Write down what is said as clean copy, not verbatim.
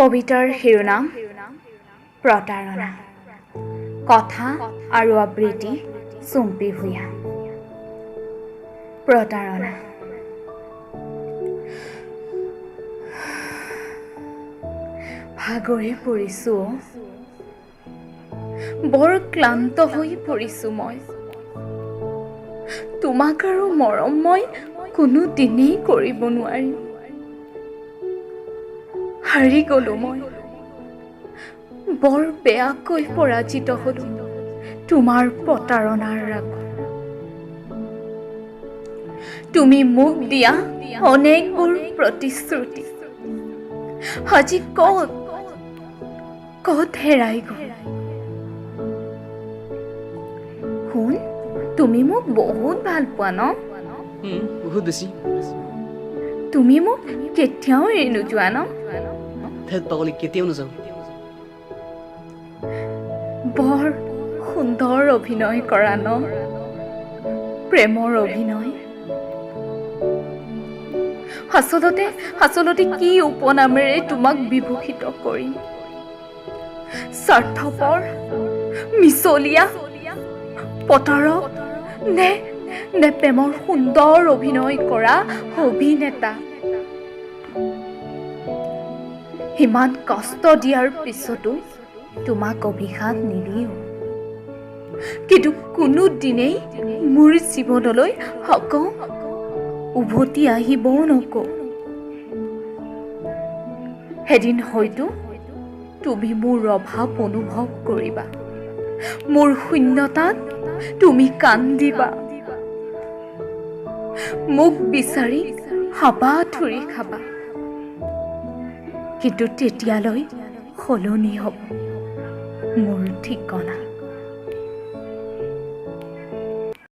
কবিতাৰ শিৰোনাম প্ৰতাৰণা। কথা আৰু আবৃত্তি চুম্পি ভূঞান। প্ৰতাৰণা। ভাগৰি পৰিছো, বৰ ক্লান্ত হৈ পৰিছো মই। তোমাক আৰু মৰম মই কোনো দিনেই কৰিব নোৱাৰিম। হাৰি গলো মই, বৰ বেয়াকৈ পৰাজিত হলো তোমাৰ প্ৰতাৰণাৰ ৰাগত। তুমি মোক দিয়া অনেকবোৰ প্ৰতিশ্ৰুতি আজি ক'ত হেৰাই গল। শুন, তুমি মোক বহুত ভাল পোৱা ন? বহুত বেছি। তুমি মোক কেতিয়াও এৰি নোযোৱা ন? পাগলী, কেতিয়াও নাযাওঁ। বৰ সুন্দৰ অভিনয় কৰা ন, প্ৰেমৰ অভিনয়। আচলতে কি উপনামেৰে তোমাক বিভূষিত কৰিম? স্বাৰ্থপৰ, মিছলীয়া, প্ৰতাৰক নে প্ৰেমৰ সুন্দৰ অভিনয় কৰা অভিনেতা? ইমান কষ্ট দিয়াৰ পিছতো তোমাক অভিশাপ নিদিও, কিন্তু কোনো দিনেই মোৰ জীৱনলৈ আকৌ উভতি আহিবও নকওঁ। এদিন হয়তো তুমি মোৰ অভাৱ অনুভৱ কৰিবা, মোৰ শূন্যতাত তুমি কান্দিবা, মোক বিচাৰি হাবাথুৰি খাবা, কিন্তু তেতিয়ালৈ সলনি হ'ব মোৰ ঠিকনা।